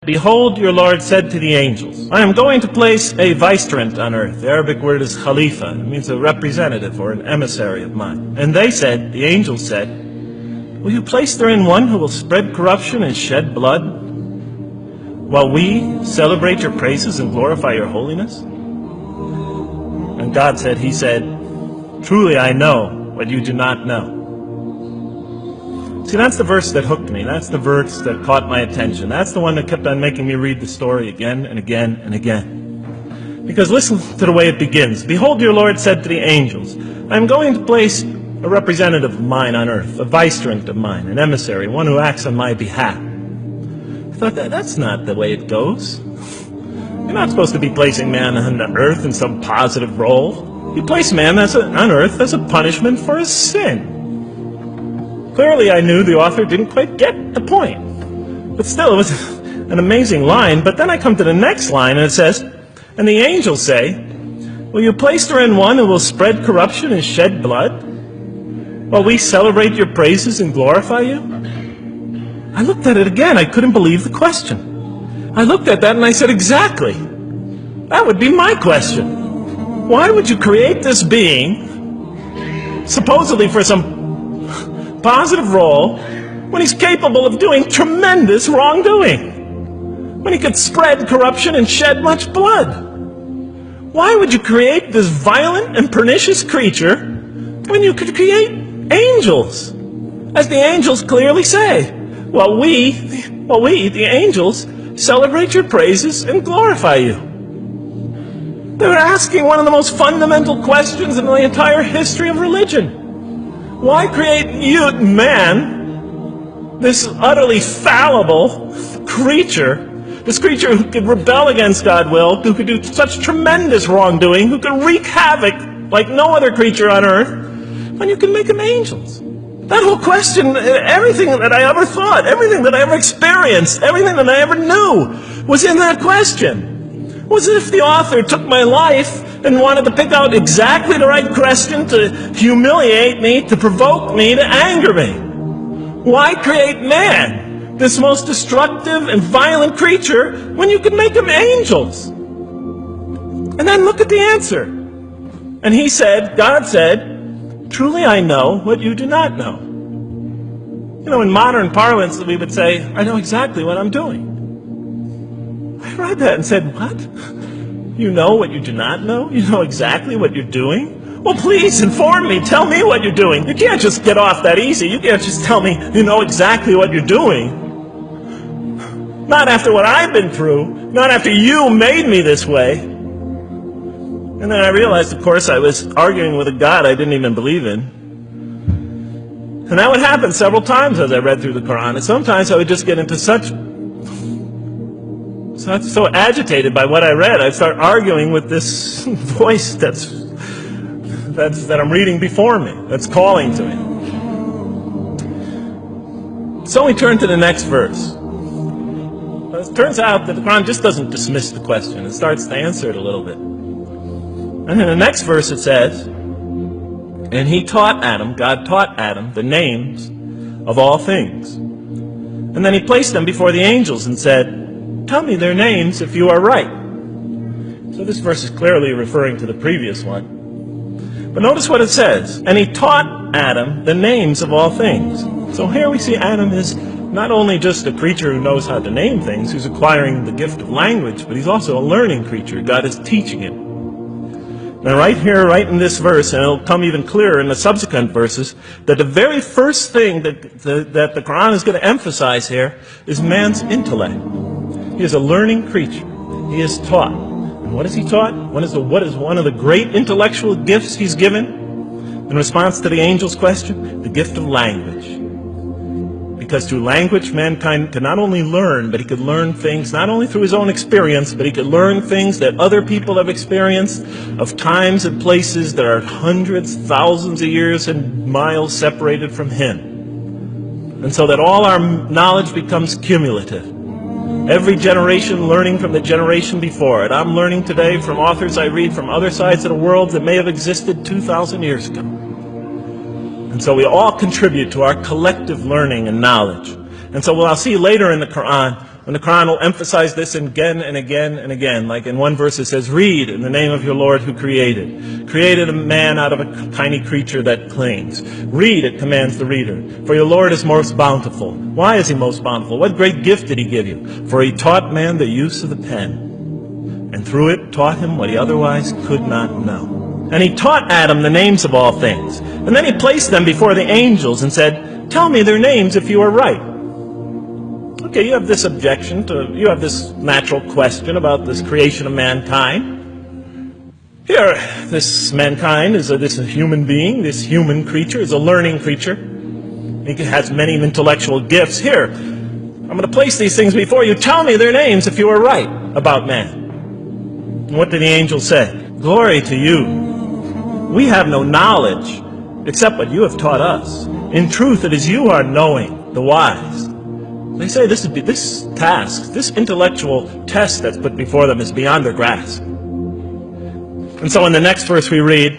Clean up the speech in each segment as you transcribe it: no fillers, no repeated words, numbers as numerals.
Behold, your Lord said to the angels, I am going to place a vicegerent on earth. The Arabic word is khalifa. It means a representative or an emissary of mine. And they said, the angels said, will you place therein one who will spread corruption and shed blood, while we celebrate your praises and glorify your holiness? And God said, he said, truly I know what you do not know. See, that's the verse that hooked me. That's the verse that caught my attention. That's the one that kept on making me read the story again and again and again. Because listen to the way it begins. Behold, your Lord said to the angels, I am going to place a representative of mine on earth, a vicegerent of mine, an emissary, one who acts on my behalf. I thought, that's not the way it goes. You're not supposed to be placing man on earth in some positive role. You place man on earth as a punishment for his sin. Clearly, I knew the author didn't quite get the point. But still, it was an amazing line. But then I come to the next line, and it says, and the angels say, will you place therein one who will spread corruption and shed blood, while we celebrate your praises and glorify you? I looked at it again. I couldn't believe the question. I looked at that and I said, exactly. That would be my question. Why would you create this being, supposedly for some positive role, when he's capable of doing tremendous wrongdoing? When he could spread corruption and shed much blood? Why would you create this violent and pernicious creature when you could create angels? As the angels clearly say, well, we, the angels, celebrate your praises and glorify you. They were asking one of the most fundamental questions in the entire history of religion. Why create you, man, this utterly fallible creature, this creature who could rebel against God's will, who could do such tremendous wrongdoing, who could wreak havoc like no other creature on earth, when you can make them angels? That whole question, everything that I ever thought, everything that I ever experienced, everything that I ever knew was in that question. It was as if the author took my life and wanted to pick out exactly the right question to humiliate me, to provoke me, to anger me. Why create man, this most destructive and violent creature, when you could make them angels? And then look at the answer. And he said, God said, truly I know what you do not know. You know, in modern parlance, we would say, I know exactly what I'm doing. I read that and said, what? You know what you do not know? You know exactly what you're doing? Well, please inform me. Tell me what you're doing. You can't just get off that easy. You can't just tell me you know exactly what you're doing. Not after what I've been through. Not after you made me this way. And then I realized, of course, I was arguing with a God I didn't even believe in. And that would happen several times as I read through the Quran. And sometimes I would just get into so agitated by what I read, I'd start arguing with this voice that I'm reading before me, that's calling to me. So we turn to the next verse. It turns out that the Quran just doesn't dismiss the question. It starts to answer it a little bit. And in the next verse it says, and he taught Adam, God taught Adam, the names of all things. And then he placed them before the angels and said, tell me their names if you are right. So this verse is clearly referring to the previous one. But notice what it says. And he taught Adam the names of all things. So here we see Adam is not only just a creature who knows how to name things, who's acquiring the gift of language, but he's also a learning creature. God is teaching him. Now right here, right in this verse, and it'll come even clearer in the subsequent verses, that the very first thing that the Quran is going to emphasize here is man's intellect. He is a learning creature. He is taught. And what is he taught? What is one of the great intellectual gifts he's given in response to the angel's question? The gift of language. Because through language, mankind can not only learn, but he could learn things not only through his own experience, but he could learn things that other people have experienced of times and places that are hundreds, thousands of years and miles separated from him. And so that all our knowledge becomes cumulative. Every generation learning from the generation before it. I'm learning today from authors I read from other sides of the world that may have existed 2,000 years ago. And so we all contribute to our collective learning and knowledge. And so what I'll see later in the Quran, And the Quran will emphasize this again and again and again. Like in one verse it says, read in the name of your Lord who created a man out of a tiny creature that clings. Read, it commands the reader. For your Lord is most bountiful. Why is he most bountiful? What great gift did he give you? For he taught man the use of the pen, and through it taught him what he otherwise could not know. And he taught Adam the names of all things. And then he placed them before the angels and said, tell me their names if you are right. Okay, you have this objection you have this natural question about this creation of mankind. Here, this mankind is this human being, this human creature is a learning creature. He has many intellectual gifts. Here, I'm going to place these things before you. Tell me their names if you are right about man. And what did the angel say? Glory to you. We have no knowledge except what you have taught us. In truth, it is you who are knowing, the wise. They say this task, this intellectual test that's put before them is beyond their grasp. And so in the next verse we read,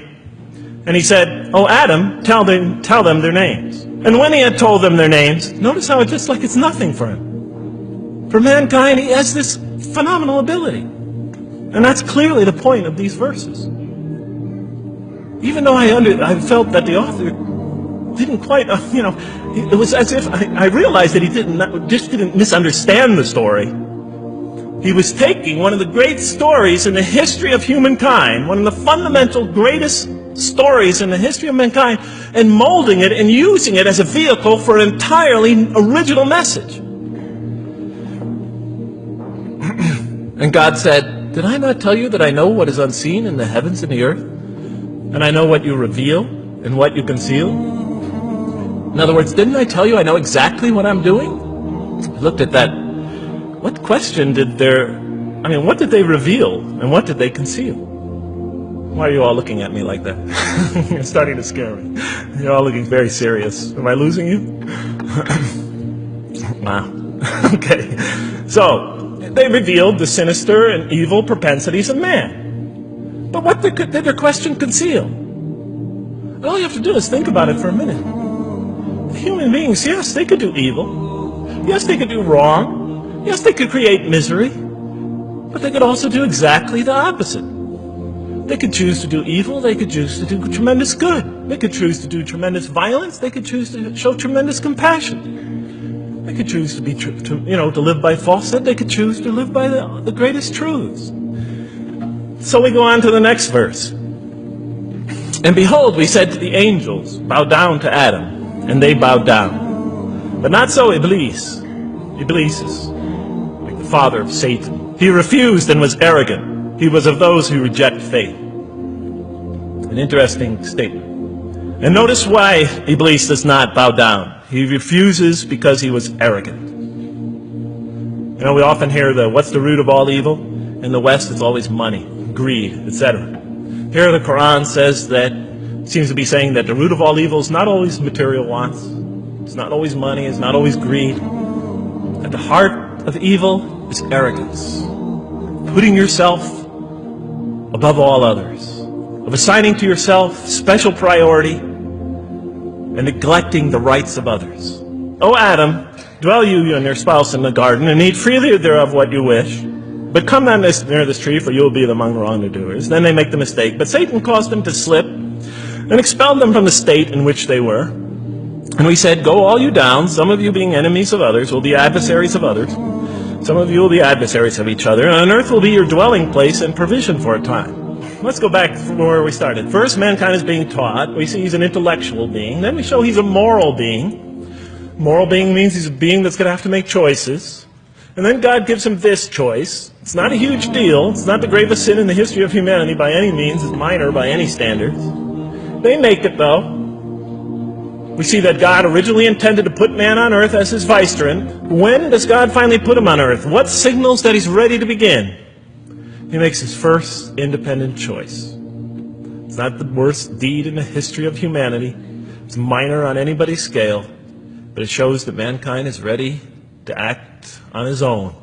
and he said, oh Adam, tell them their names. And when he had told them their names, notice how it's just like it's nothing for him. For mankind, he has this phenomenal ability. And that's clearly the point of these verses. Even though I felt that the author didn't quite, it was as if I realized that he didn't misunderstand the story. He was taking one of the great stories in the history of humankind, one of the fundamental greatest stories in the history of mankind, and molding it and using it as a vehicle for an entirely original message. And God said, did I not tell you that I know what is unseen in the heavens and the earth? And I know what you reveal and what you conceal? In other words, didn't I tell you I know exactly what I'm doing? I looked at that. What question what did they reveal and what did they conceal? Why are you all looking at me like that? You're starting to scare me. You're all looking very serious. Am I losing you? Wow. Okay. So, they revealed the sinister and evil propensities of man. But what did their question conceal? And all you have to do is think about it for a minute. Human beings, yes, they could do evil. Yes, they could do wrong. Yes, they could create misery. But they could also do exactly the opposite. They could choose to do evil. They could choose to do tremendous good. They could choose to do tremendous violence. They could choose to show tremendous compassion. They could choose to live by falsehood. They could choose to live by the greatest truths. So we go on to the next verse. And behold, we said to the angels, bow down to Adam. And they bowed down. But not so Iblis. Iblis is like the father of Satan. He refused and was arrogant. He was of those who reject faith. An interesting statement. And notice why Iblis does not bow down. He refuses because he was arrogant. We often hear what's the root of all evil? In the West, it's always money, greed, etc. Here the Quran says that seems to be saying that the root of all evil is not always material wants. It's not always money. It's not always greed. At the heart of evil is arrogance. Putting yourself above all others. Of assigning to yourself special priority and neglecting the rights of others. O Adam, dwell you and your spouse in the garden and eat freely thereof what you wish. But come not near this tree, for you will be among the wrongdoers. Then they make the mistake. But Satan caused them to slip and expelled them from the state in which they were. And we said, go all you down, some of you being enemies of others, will be adversaries of others. Some of you will be adversaries of each other, and on earth will be your dwelling place and provision for a time. Let's go back from where we started. First, mankind is being taught. We see he's an intellectual being. Then we show he's a moral being. Moral being means he's a being that's going to have to make choices. And then God gives him this choice. It's not a huge deal. It's not the gravest sin in the history of humanity by any means. It's minor by any standards. They make it, though. We see that God originally intended to put man on earth as his vicegerent. When does God finally put him on earth? What signals that he's ready to begin? He makes his first independent choice. It's not the worst deed in the history of humanity. It's minor on anybody's scale. But it shows that mankind is ready to act on his own.